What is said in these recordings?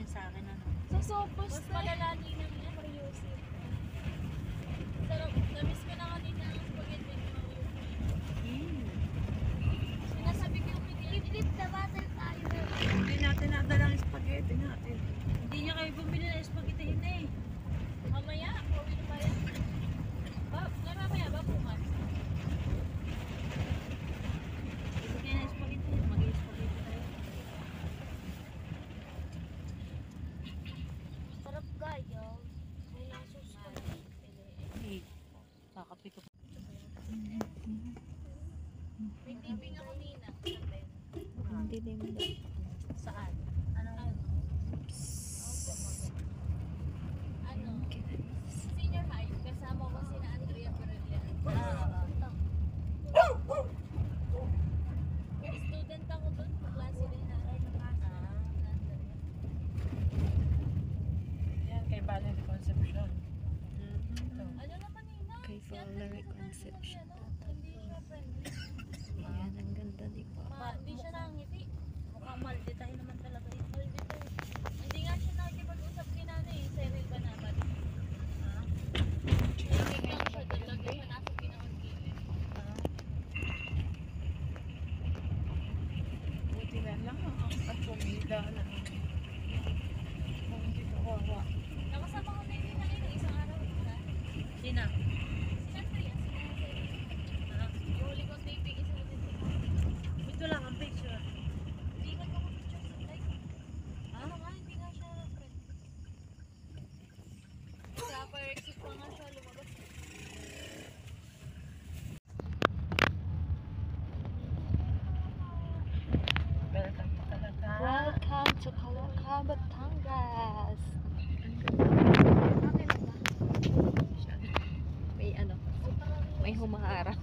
rin sa akin, ano. Sa Sopos mas malalani ng Mariusip. Sarap, namiss ko na kanina ang spaghetti ni Mariusip. Sinasabi ko yung flip the bottle tayo. Hindi natin nadala ang spaghetti natin. Hindi niya kayo bumili ng spaghetti yun eh. Mamaya, pauwi na ba yan? Mamaya ba pumas? Hindi kaya ng spaghetti yun. Mag-i-spaghetti tayo. Sarap kayo. May nasus ko. Eh, kakapi ko. May tipping ako nina. Hindi din mo. Saan? Ano? Senior high. Kasama ko sina Andrea Perella. Student ako doon. Klase rin na. Yan, kay Valerie Concepcion. Ano naman nina? Kay Valerie Concepcion. Hindi siya friendly. Ayan, ang ganda, di ba? Hindi siya nangiti. Mukhang malditahin naman talaga yun. Hindi nga siya nakikipag-usap kay nanay. Cyril ba naman? Nangit lang siya doon. Lagi siya nasa pinakagilid. Buti na lang at pumila na. Hindi kawawa. Nakasama ko na yun ng isang araw. Sina? Sina Andrea, sina Cyril. Yung huli kong taping isa ulit. Ito lang ang picture. Hindi ka ko picture sa like. Ano nga, hindi nga siya friend. Sa fire exit pa nga siya lumabas. Welcome to talaga. Welcome to Calaca, Batangas. May ano, may humaharang.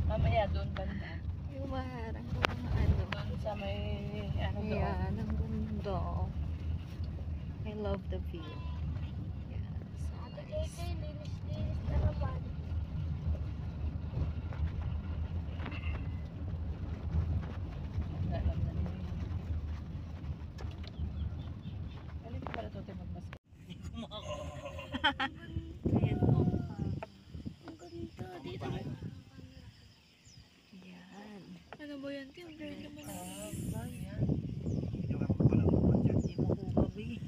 Mamaya doon banda. May humaharang kung ano. Doon sa may ano doon. Ayan, ang ganda. I love the view. Yeah, so nice. Linis-linis na naman. Alam na nila yun. Galing ko pala ito tayo mag-basket. Hindi ko makakuha. Ayan po. Ang ganda dito. Ayan. Ano ba yan? Yung girl naman. Ayan. Hindi mo kukabi.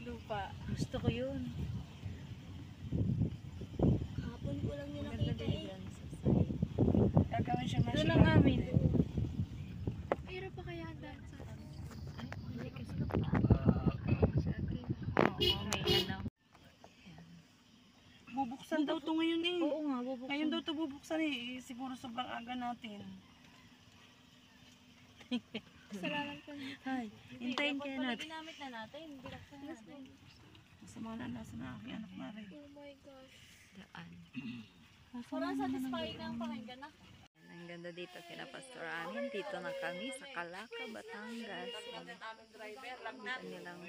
Lupa. Gusto ko yun. Hapon ko lang nila Maganda kita din eh. yan sa side. Gagawin siya Doon lang amin. Pero pa kaya ang dance sa atin? Ay, hindi kasi sa atin. Oo, may ano. Bubuksan daw to ngayon eh. Oo nga, bubuksan. Ngayon daw to bubuksan eh. Siguro sobrang aga natin. Salamat ko. Hay, hintayin kaya natin. Ginamit na natin. Bilaksan natin. Masama na nasa na aking anak na rin. Oh my gosh. Daan. Parang satisfying ang pakinggan na. Ang ganda dito kina Pastor Amin. Dito na kami sa Calaca, Batangas. Kanilang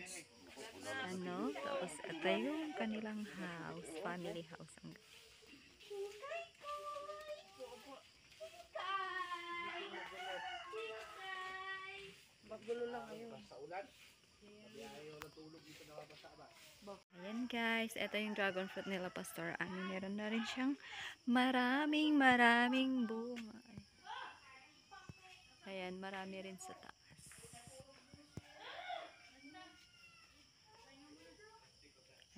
ano, tapos ito yung kanilang house, family house. Ang Magulo lang ngayon. Ayan guys, ito yung dragon fruit nila Pastor Amin. Meron na rin siyang maraming bunga. Ayan, marami rin sa taas.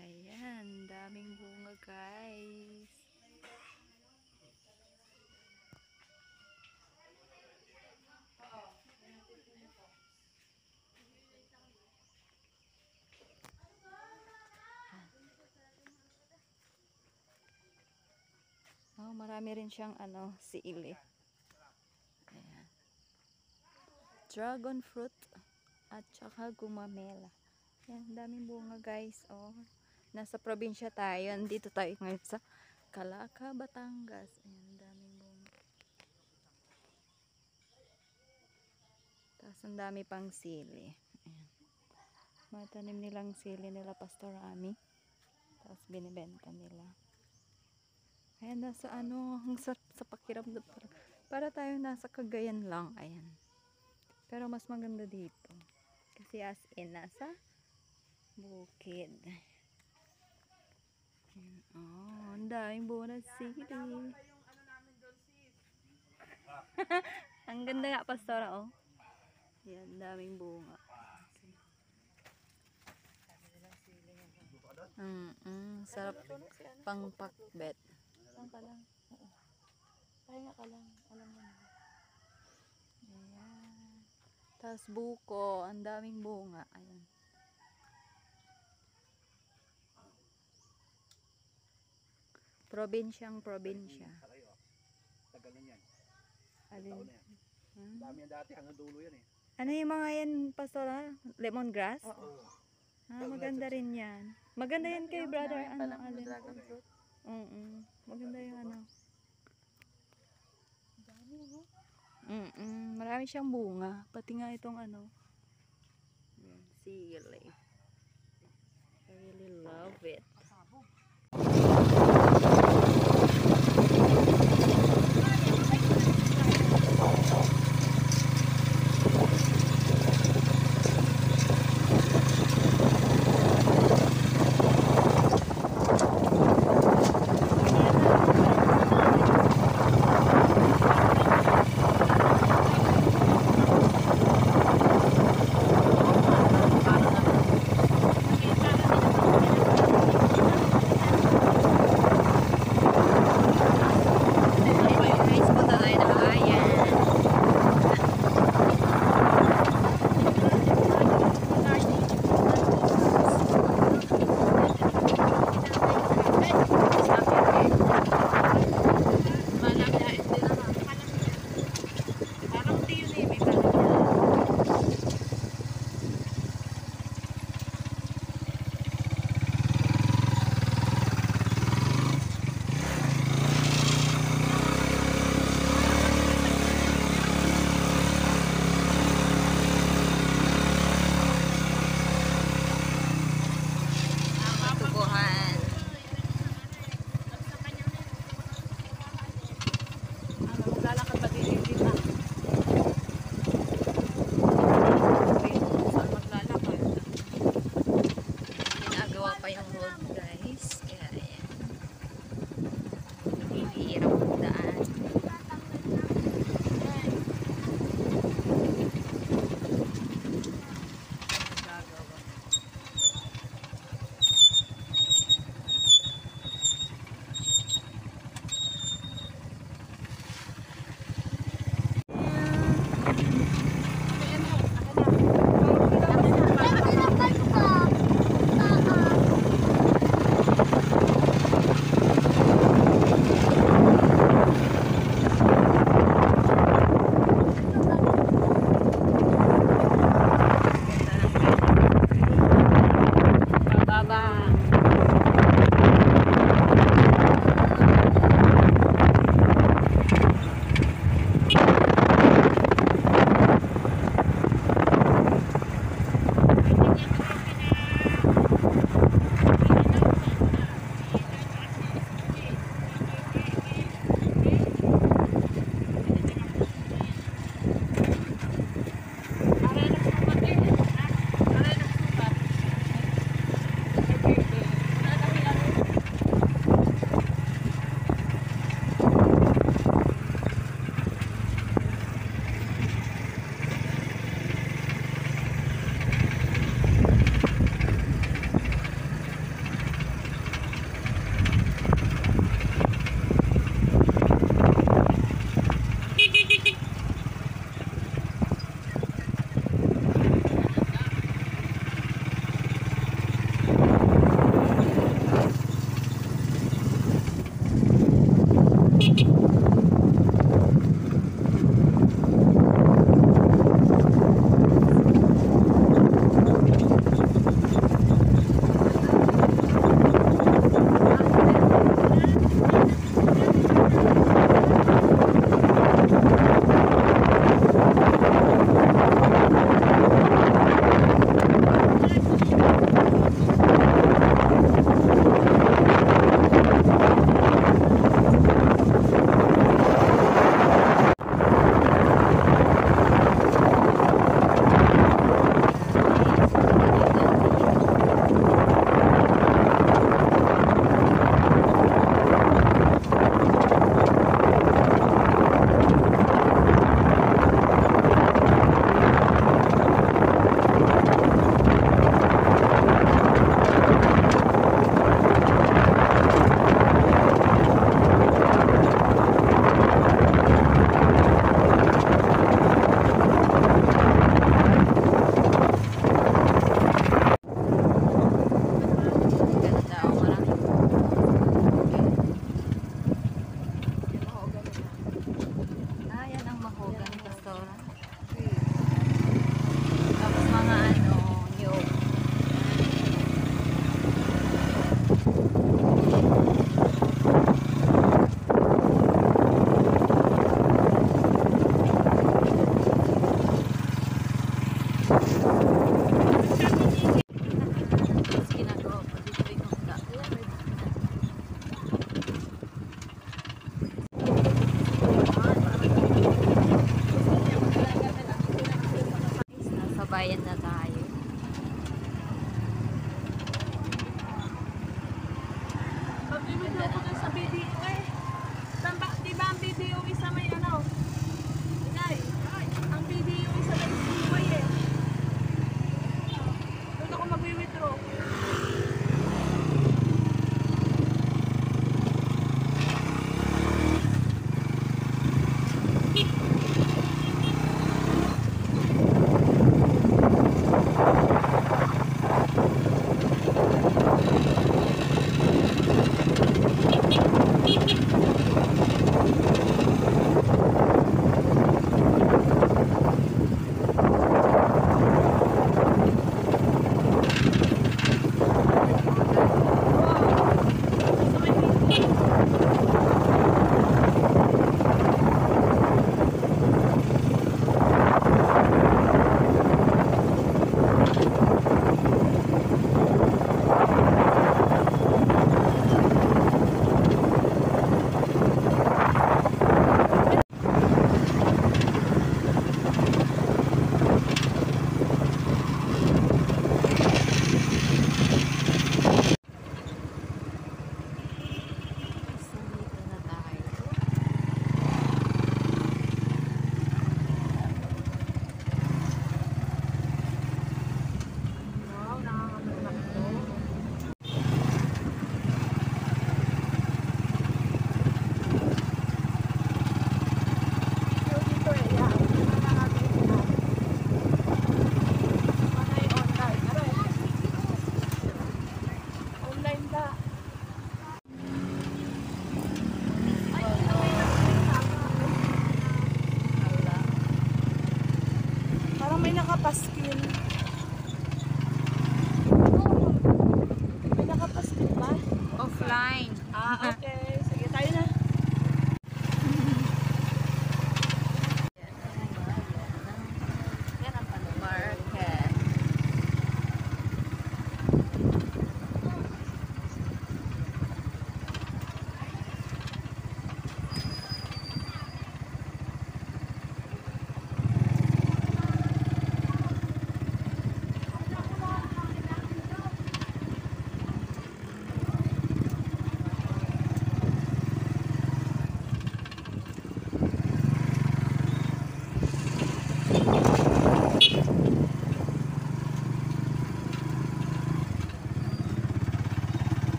Ayan, daming bunga guys. Oh, marami rin siyang ano, sili. Ayan. Dragon fruit at saka gumamela. Ayan, daming bunga guys. Oh, nasa probinsya tayo. Dito tayo ngayon sa Calaca, Batangas. Ayan, daming bunga. Tapos ang dami pang sili. Ayan. Matanim nilang sili nila Pastor Ami. Tapos binibenta nila. Ayan, nasa ano, ang sarap sa pakiramdam. Para tayo nasa Cagayan lang. Ayan. Pero mas maganda dito. siya as in nasa bukid. Ayan. Oh, ang daming bunga ng sili. Ang ganda nga, Pastora, oh. Yan, daming bunga. Sarap pang pakbet. Saan ka lang? Oo. Pahinga ka lang. Alam mo na. Ayan. Tapos buko, ang daming bunga. Ayan. Probinsyang probinsya. Tagal na yan. Alin? Taon na yan. Dami yan dati hanggang dulo yan eh. Ano yung mga yan, Pastora? Lemongrass? Oo. Maganda rin yan. Maganda yan kay brother. Ano, alin? Dragon fruit. Maganda yung ano. Dami, no? Marami siyang bunga. Pati nga itong ano. Sili. I really love it. Guys, punta tayo ng Ayan. Tapos ginagawa ko dito yung hangga. Nasa bayan na tayo. Pag-video ko dun sa video eh. Di ba ang video isa may ano? Inay, ang video isa may suway eh. Doon ako mag-withdraw.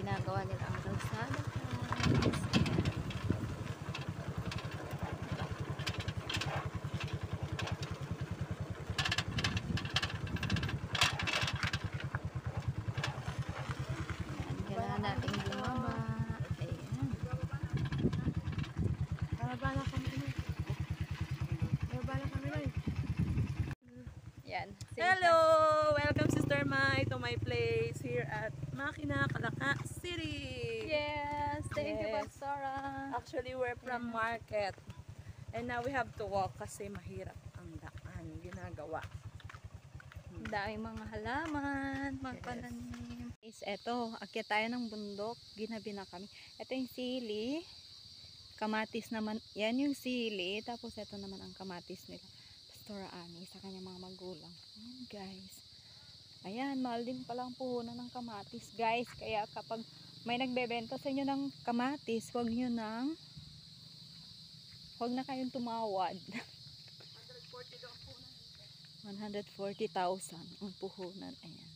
ginagawa nila ang kalsada, guys. Ayan, kailangan natin bumaba. Ayan. Bababa na kami. Bababa na kami na. Ayan. Hello! Welcome Sister Mai to my place here at Makina, Calaca City. Yes, thank you, Yes. Pastora. Actually, we're from market. And now we have to walk kasi mahirap ang daan ginagawa. Ang daming mga halaman, mga pananim. Is eto, akyat tayo ng bundok, ginabi na kami. Ito yung sili, kamatis naman, yan yung sili, tapos ito naman ang kamatis nila. Pastora Ani, sa kanyang mga magulang. Ayan guys. Ayan, mahal din palang puhunan ng kamatis guys. Kaya kapag may nagbebenta sa inyo ng kamatis, huwag na kayong tumawad. 140,000 ang puhunan. Ayan.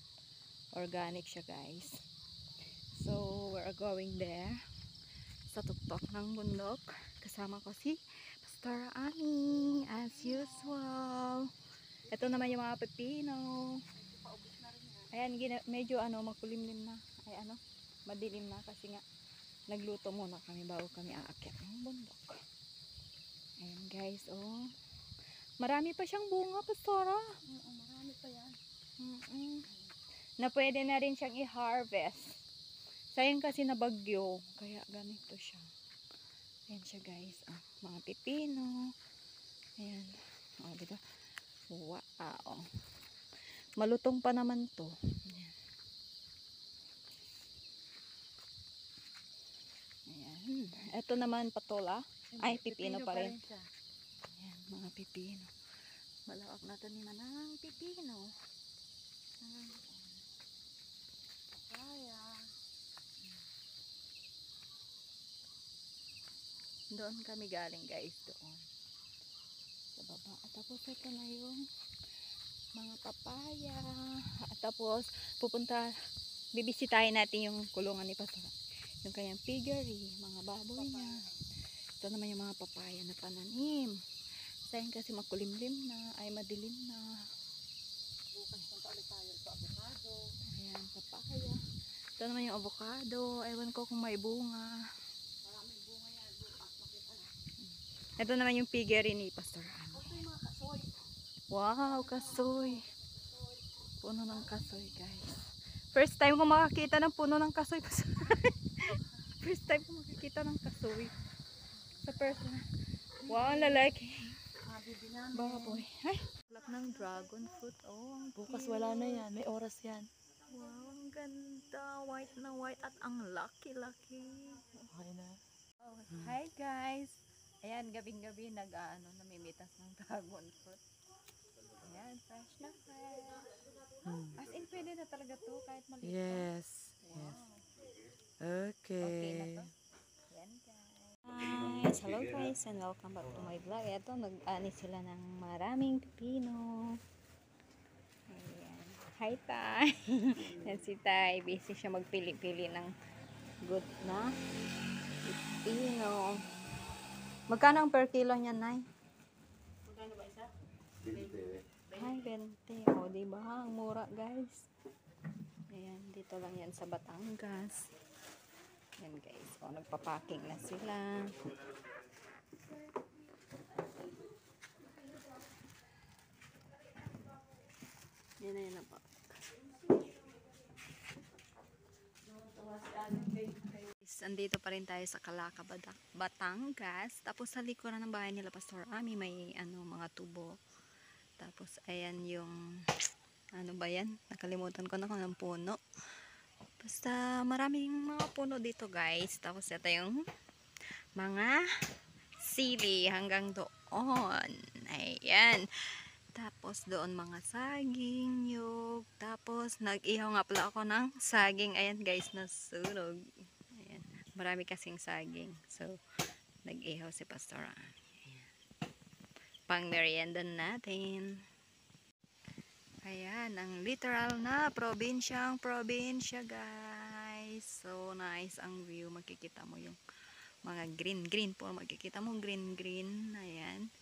Organic siya guys. So, we're going there sa tuktok ng bundok. Kasama ko si Pastor Ani as usual. Ito naman yung mga pepino. Ayan, medyo makulimlim na. Ay madilim na kasi nga nagluto muna kami bago kami aakyat ng bundok. Ayan guys, oh. Marami pa siyang bunga, Pastora. Oo, marami pa yan. Na pwede na rin siyang i-harvest. Sayang kasi na bagyo, kaya ganito siya. Ayan siya guys, mga pipino. Ayan, diba? Wow. Malutong pa naman to. Ayan. Ayan. Ito naman patola. Ay, pipino pa rin. siya. Ayan, mga pipino. Malawak na taniman ng pipino. Kaya. Doon kami galing guys, doon. Sa baba. At tapos ito na yung mga papaya. At tapos bibisitahin natin yung kulungan ni Pastor. Yung kanyang piggery, mga baboy niya. Ito naman yung mga papaya na pananim. Sayang kasi makulimlim na, ay madilim na. Bukas punta ulit tayo sa avocado. Ayan, papaya. Ito naman yung avocado. Ewan ko kung may bunga. Maraming bunga yan. Bukas makita na. Ito naman yung piggery ni Pastor Ani. Ito yung mga kasoy. Wow, kasoy. Puno ng kasoy, guys. First time ko makakita ng puno ng kasoy. First time ko makakita ng kasoy. Sa person. Wow, ang lalaki. Bibi namin. Baboy. Ay, lap ng dragon fruit. Oh, ang Bukas cute. wala na yan. May oras yan. Wow, ang ganda. White na white at ang laki-laki. Okay na. Oh, hi guys. Ayan, gabing-gabi namimitas ng dragon fruit. Ayan, fresh na fresh. As in, pwede na talaga to kahit maliit. Yes. Wow. Okay. Okay na to. Ayan guys. Hello guys and welcome back to my vlog. Ito, nag-ani sila ng maraming pipino. Ayan. Hi Tay. Yan si Tay. Busy siya magpili-pili ng good na pipino. Magkano ang per kilo niyan, Nay? Magkano ba isa? Ay, 20. O, diba? Ang mura, guys. Ayan, dito lang yan sa Batangas. Ayan, guys. O, nagpa-packing na sila. Yan na yan na po. Andito pa rin tayo sa Calaca, Batangas. Tapos sa likuran ng bahay nila Pastor Ami may mga tubo. Tapos ayan yung ano ba yan? Nakalimutan ko na kung anong puno. Basta maraming mga puno dito guys. Tapos ito yung mga sili hanggang doon. Ayan. Tapos doon mga saging, nyug. Tapos nag-ihaw nga pala ako ng saging. Ayan guys, nasunog. Ayan. Marami kasing saging. So, nag-ihaw si Pastor Ani. Pang merienda natin. Ayan, ang literal na probinsya guys. guys. So nice ang view. Makikita mo yung mga green po. Makikita mo green. Ayan.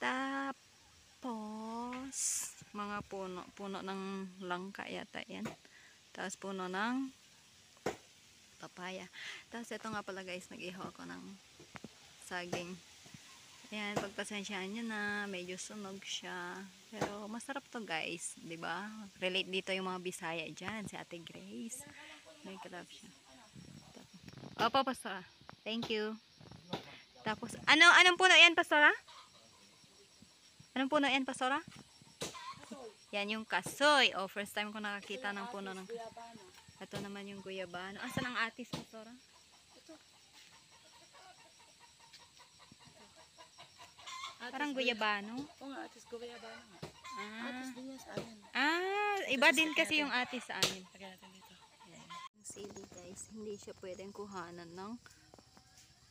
Tapos mga puno ng langka yata yan. Tapos puno ng papaya. Tapos ito nga pala guys, nag-ihaw ako ng saging. Ayan, pagpasensyaan nyo na, medyo sunog siya. Pero masarap to guys, 'di ba? Relate dito yung mga Bisaya diyan, si Ate Grace. May crab siya. Opo, Pastora. Thank you. Tapos, anong puno yan, Pastora? Anong puno yan, Pastora? Yan yung kasoy. Oh, first time ko nakakita ng puno ng kasoy. Ito naman yung guyabano. Asan ang atis, Pastora? Parang guyabano. Oo nga, atis guyabano nga. Ah. din yan sa amin. Iba din kasi yung atis sa amin. Lagyan natin dito. Ang sili guys, hindi siya pwedeng kuhanan ng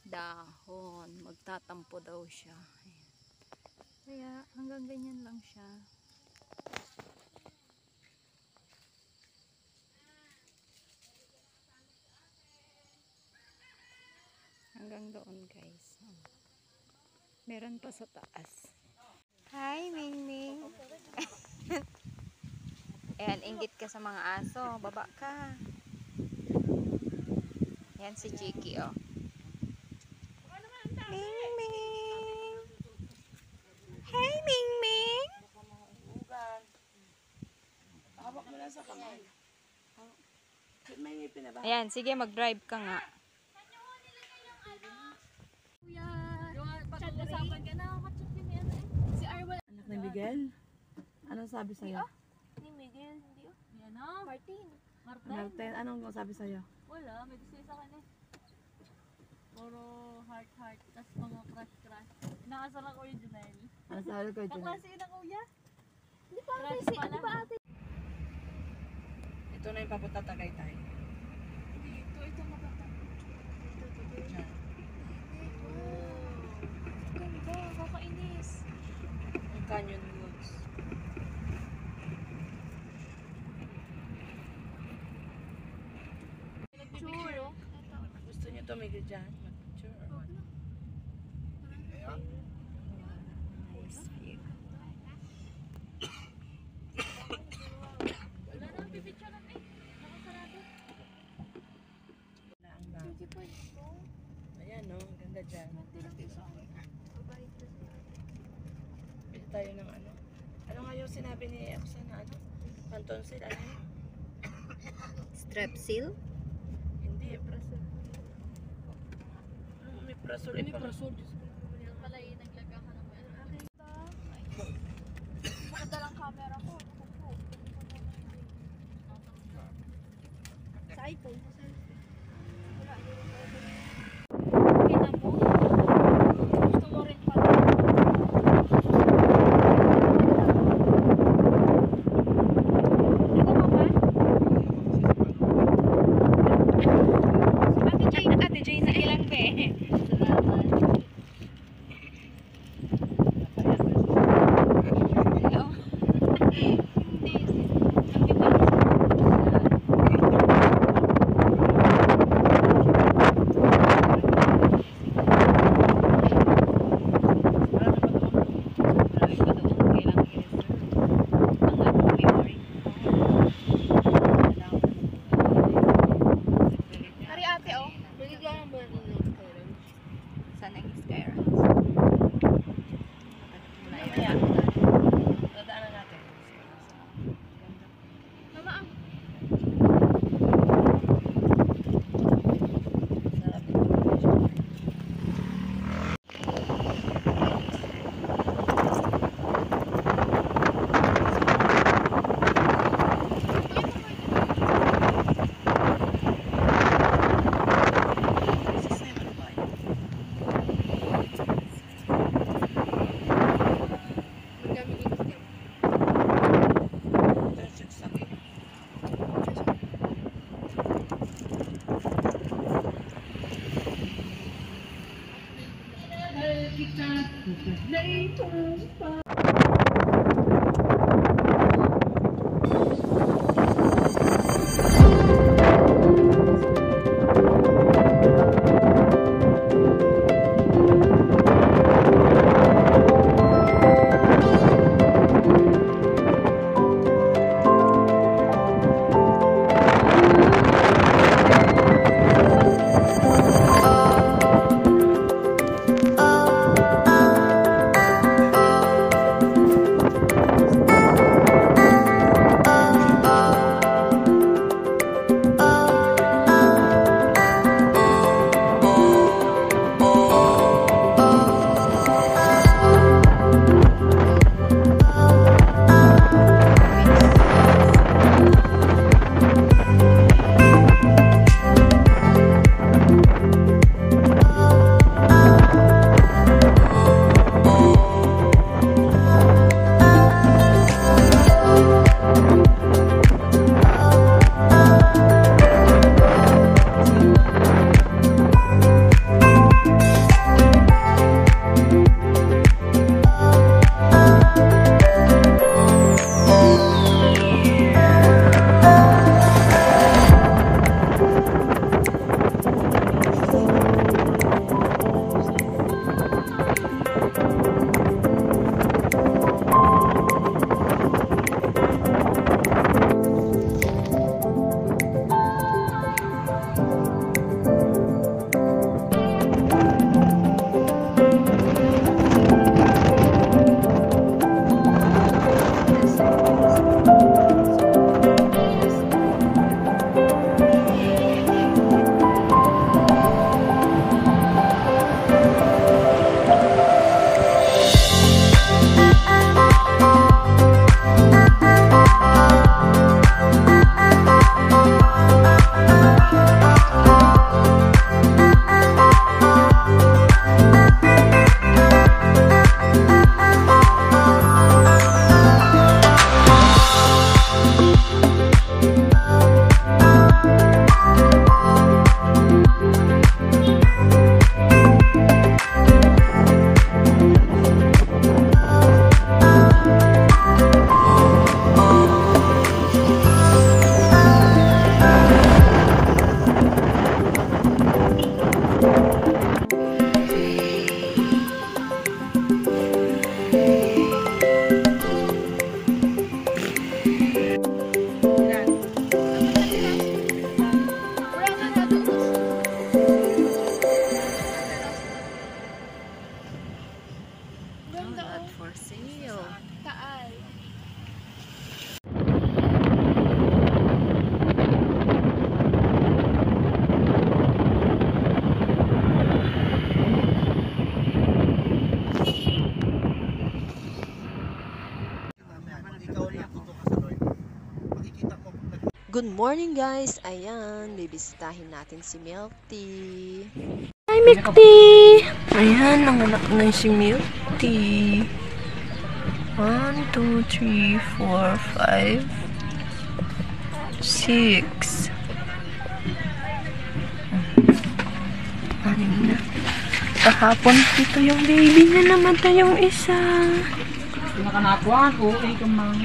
dahon. Magtatampo daw siya. Ayan. Kaya hanggang ganyan lang siya. Hanggang doon guys. Meron pa sa taas. Hi, Mingming. Ayan, inggit ka sa mga aso. Baba ka. Yan si Chiki, oh. Mingming. Hi, Mingming. Hawak mo lang sa kamay. May ngipin na ba? Ayan, sige, mag-drive ka nga. Kuya, pag-usapan ka na, matchot yun yan eh. Si Arwell. Anak ni Miguel? Anong sabi sa'yo? Ni Miguel, hindi oh. Yan oh. Martin. Martin, anong sabi sa'yo? Wala, may gusto sa akin eh. Puro heart. Tapos mga crush. Inaasal ako yung Junel. Ano sabi ko dyan? Kaklase yun ang kuya. Hindi pa ate, di ba ate? Ito na yung papunta Tagaytay. Ito maganda. Diyan. Ganda, kakainis. Ang Canyon Woods. Sure. Gusto niyo tumigil dyan? Mag-picture or what? Nice view. Wala na, pipicture na eh. Nakasarado. Wala ang bag. Ayan no, ang ganda dyan. Pili tayo ng ano. Ano nga yung sinabi ni Aksa na ano? Pantonsil, ano yun? Strepsil? Hindi, prasol. May prasol. May prasol. Yan pala yung naglaga ka ng Makadalang camera ko. Sa iPhone. Kita mo? Gusto mo rin pala. Ate Jane na ilang be. Hari ate oh. Bigyan mo ng Sana yung Skyra. Ayan. Dadaanan natin. Mama ang Sarap. Good morning guys! Ayan, bibisitahin natin si Milty. Hi, Milty! Ayan, nanganak na si Milty. 1, 2, 3, 4, 5, 6. Anim na. Kahapon dito yung baby niya, namatay yung isa. Pinakanakuan, okay ka man.